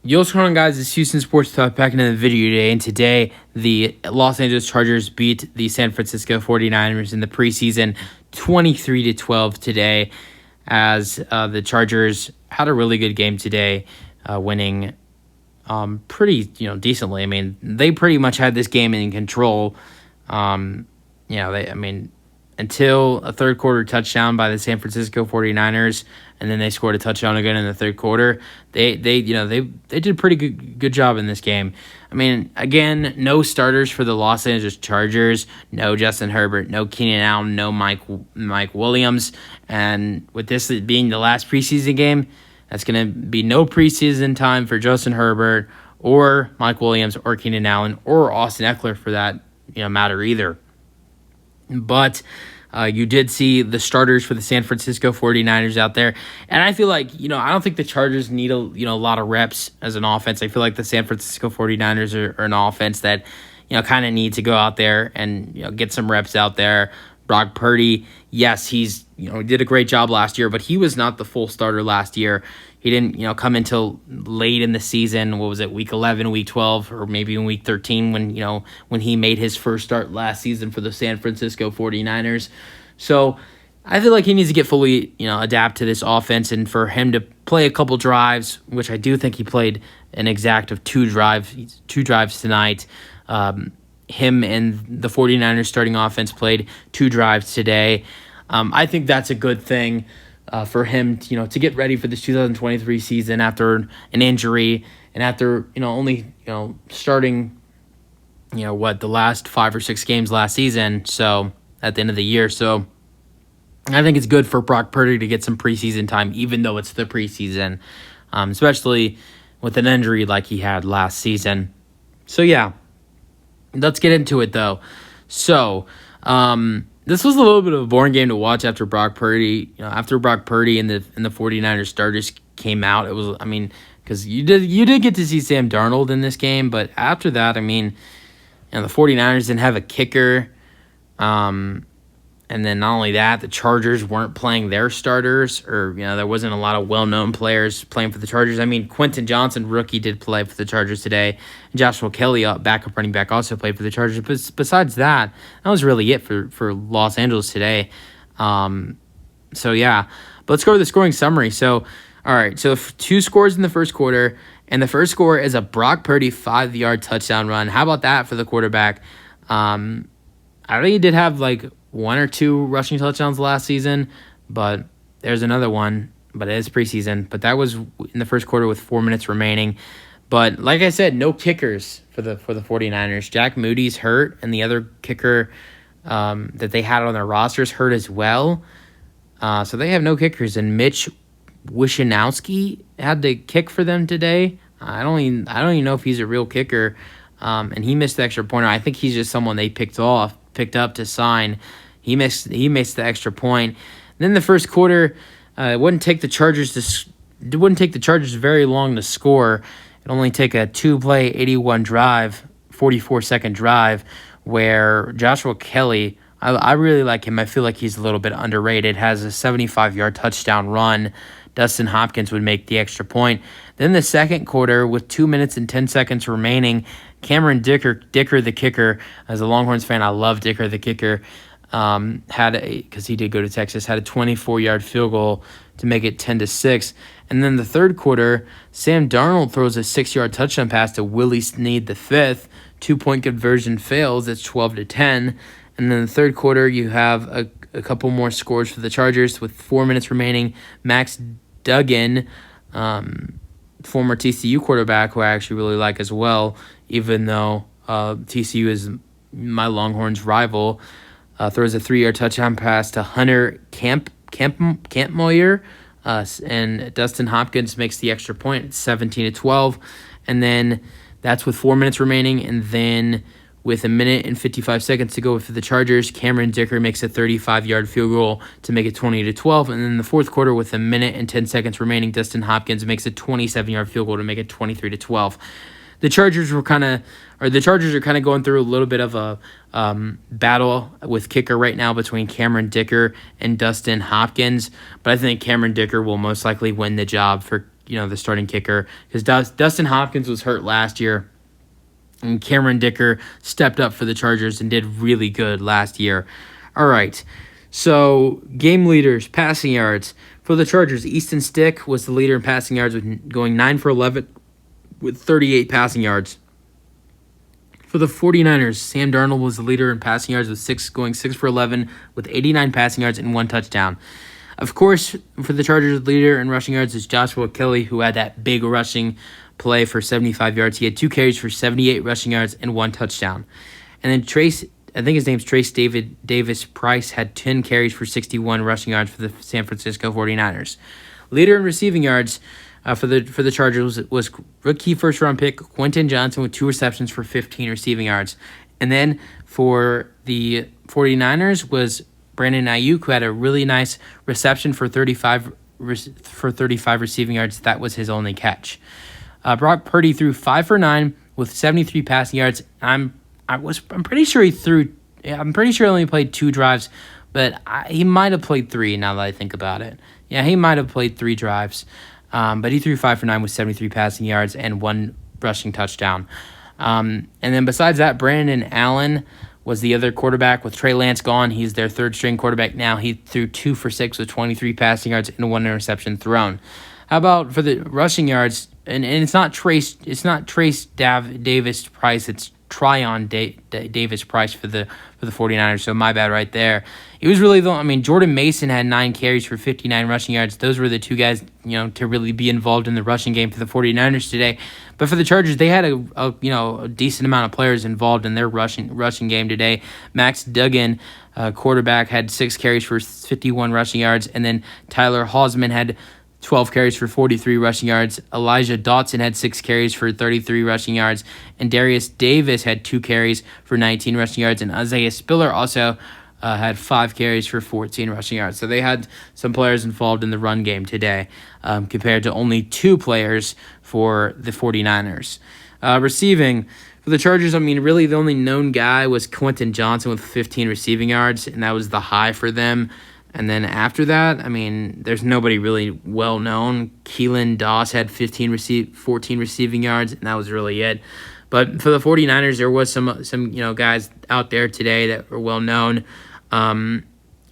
Yo, what's going on, guys? It's Houston Sports Talk back into the video today, and today the Los Angeles Chargers beat the San Francisco 49ers in the preseason 23-12 today, as the Chargers had a really good game today, winning pretty decently. I mean, they pretty much had this game in control. Until a third quarter touchdown by the San Francisco 49ers, and then they scored a touchdown again in the third quarter. They did a pretty good job in this game. I mean, again, no starters for the Los Angeles Chargers. No Justin Herbert, no Keenan Allen, no Mike Williams. And with this being the last preseason game, that's going to be no preseason time for Justin Herbert or Mike Williams or Keenan Allen or Austin Eckler for that matter either. But you did see the starters for the San Francisco 49ers out there. And I feel like, I don't think the Chargers need a lot of reps as an offense. I feel like the San Francisco 49ers are an offense that, kind of need to go out there and, get some reps out there. Brock Purdy, yes, he's, did a great job last year, but he was not the full starter last year. He didn't, come until late in the season. What was it, week 11, week 12, or maybe in week 13 when he made his first start last season for the San Francisco 49ers. So I feel like he needs to get fully, adapt to this offense, and for him to play a couple drives, which I do think he played an exact of two drives tonight. Him and the 49ers starting offense played 2 drives today. I think that's a good thing. For him, to get ready for this 2023 season after an injury and after, only, starting, the last 5 or 6 games last season, so at the end of the year. So I think it's good for Brock Purdy to get some preseason time, even though it's the preseason, especially with an injury like he had last season. So, yeah, let's get into it, though. So, this was a little bit of a boring game to watch after Brock Purdy. After Brock Purdy and the 49ers starters came out, it was, because you did get to see Sam Darnold in this game, but after that, the 49ers didn't have a kicker. And then not only that, the Chargers weren't playing their starters, or there wasn't a lot of well-known players playing for the Chargers. Quentin Johnson, rookie, did play for the Chargers today. Joshua Kelly, backup running back, also played for the Chargers. But besides that, that was really it for Los Angeles today. So yeah, but let's go to the scoring summary. So, all right, so 2 scores in the first quarter, and the first score is a Brock Purdy 5-yard touchdown run. How about that for the quarterback? I think he did have 1 or 2 rushing touchdowns last season, but there's another one, but it is preseason. But that was in the first quarter with 4 minutes remaining. But like I said, no kickers for the 49ers. Jack Moody's hurt, and the other kicker that they had on their rosters hurt as well. So they have no kickers. And Mitch Wishnowsky had to kick for them today. I don't even know if he's a real kicker. And he missed the extra pointer. I think he's just someone they picked up to sign. He missed the extra point. Then the first quarter, it wouldn't take the Chargers very long to score. It only take a 2-play, 44-second drive, where Joshua Kelly, I really like him. I feel like he's a little bit underrated. Has a 75-yard touchdown run. Dustin Hopkins would make the extra point. Then the second quarter, with 2 minutes and 10 seconds remaining, Cameron Dicker the kicker. As a Longhorns fan, I love Dicker the kicker. Because he did go to Texas, had a 24-yard field goal to make it 10-6. And then the third quarter, Sam Darnold throws a 6-yard touchdown pass to Willie Snead the fifth. 2-point conversion fails. It's 12-10. And then the third quarter, you have a couple more scores for the Chargers with 4 minutes remaining. Max Duggan, former TCU quarterback, who I actually really like as well, even though TCU is my Longhorns rival, throws a 3-yard touchdown pass to Hunter Kampmoyer, and Dustin Hopkins makes the extra point. It's 17-12, and then that's with 4 minutes remaining, and then with 1 minute and 55 seconds to go for the Chargers, Cameron Dicker makes a 35-yard field goal to make it 20-12, and then in the fourth quarter, with 1 minute and 10 seconds remaining, Dustin Hopkins makes a 27-yard field goal to make it 23-12. The Chargers are kind of going through a little bit of a battle with kicker right now between Cameron Dicker and Dustin Hopkins, but I think Cameron Dicker will most likely win the job for the starting kicker, because Dustin Hopkins was hurt last year, and Cameron Dicker stepped up for the Chargers and did really good last year. All right, so game leaders, passing yards. For the Chargers, Easton Stick was the leader in passing yards, with going 9 for 11 with 38 passing yards. For the 49ers, Sam Darnold was the leader in passing yards, with going 6 for 11 with 89 passing yards and 1 touchdown. Of course, for the Chargers, the leader in rushing yards is Joshua Kelly, who had that big rushing play for 75 yards. He had 2 carries for 78 rushing yards and 1 touchdown. And then I think his name's Trace Davis Price, had 10 carries for 61 rushing yards for the San Francisco 49ers. Leader in receiving yards for the Chargers was rookie first-round pick Quentin Johnson, with 2 receptions for 15 receiving yards. And then for the 49ers was Brandon Ayuk, who had a really nice reception for 35 receiving yards. That was his only catch. Brock Purdy threw 5 for 9 with 73 passing yards. I'm pretty sure he only played 2 drives, but he might have played 3 now that I think about it. Yeah, he might have played 3 drives. But he threw 5 for 9 with 73 passing yards and 1 rushing touchdown. And then besides that, Brandon Allen was the other quarterback. With Trey Lance gone, he's their third-string quarterback now. He threw 2 for 6 with 23 passing yards and 1 interception thrown. How about for the rushing yards? And it's not Trace Davis Price. It's Tryon Davis Price for the 49ers, so my bad right there. It was really Jordan Mason had 9 carries for 59 rushing yards. Those were the 2 guys, to really be involved in the rushing game for the 49ers today. But for the Chargers, they had a decent amount of players involved in their rushing game today. Max Duggan, quarterback, had 6 carries for 51 rushing yards, and then Tyler Hausman had 12 carries for 43 rushing yards. Elijah Dotson had 6 carries for 33 rushing yards. And Darius Davis had 2 carries for 19 rushing yards. And Isaiah Spiller also had 5 carries for 14 rushing yards. So they had some players involved in the run game today, compared to only 2 players for the 49ers. Receiving, for the Chargers, really the only known guy was Quentin Johnson with 15 receiving yards, and that was the high for them. And then after that, there's nobody really well known. Keelan Doss had 14 receiving yards, and that was really it. But for the 49ers, there was some guys out there today that were well known. And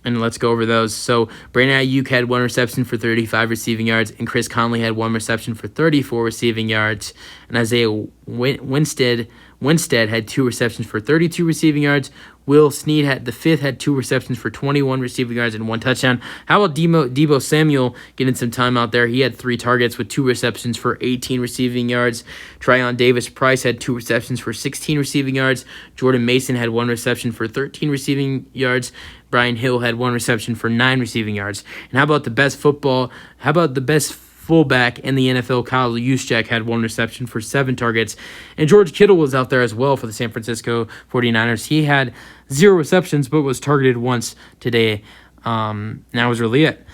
let's go over those. So Brandon Ayuk had 1 reception for 35 receiving yards, and Chris Conley had 1 reception for 34 receiving yards. And Isaiah Winstead had 2 receptions for 32 receiving yards. Will Snead had 2 receptions for 21 receiving yards and 1 touchdown. How about Deebo Samuel getting some time out there? He had 3 targets with 2 receptions for 18 receiving yards. Tryon Davis Price had 2 receptions for 16 receiving yards. Jordan Mason had 1 reception for 13 receiving yards. Brian Hill had 1 reception for 9 receiving yards. And how about the best fullback in the NFL, Kyle Juszczyk, had 1 reception for 7 targets. And George Kittle was out there as well for the San Francisco 49ers. He had 0 receptions but was targeted once today. And that was really it.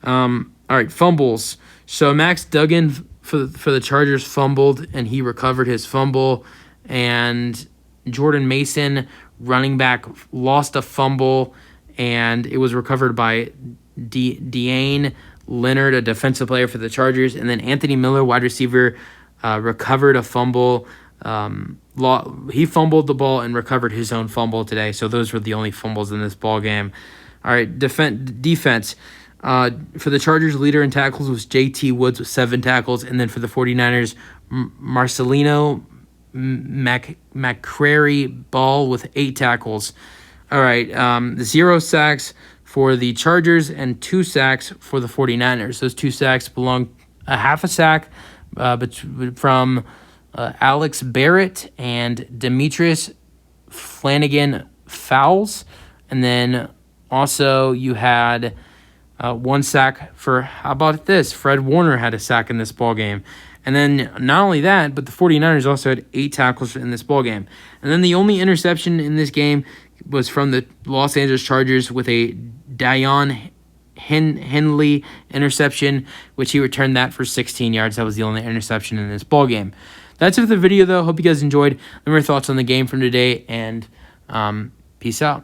All right, fumbles. So Max Duggan for the Chargers fumbled, and he recovered his fumble. And Jordan Mason, running back, lost a fumble, and it was recovered by Deane Leonard, a defensive player for the Chargers. And then Anthony Miller, wide receiver, recovered a fumble. He fumbled the ball and recovered his own fumble today. So those were the only fumbles in this ball game. All right, defense. For the Chargers, leader in tackles was J.T. Woods with 7 tackles. And then for the 49ers, Marcelino McCrary Ball with 8 tackles. All right, 0 sacks for the Chargers and 2 sacks for the 49ers. Those 2 sacks belong a half a sack from Alex Barrett and Demetrius Flanagan Fowles. And then also you had 1 sack for, how about this? Fred Warner had a sack in this ballgame. And then not only that, but the 49ers also had 8 tackles in this ballgame. And then the only interception in this game was from the Los Angeles Chargers with a Dion Henley interception, which he returned that for 16 yards. That was the only interception in this ballgame. That's it for the video, though. Hope you guys enjoyed. Let me know your thoughts on the game from today, and peace out.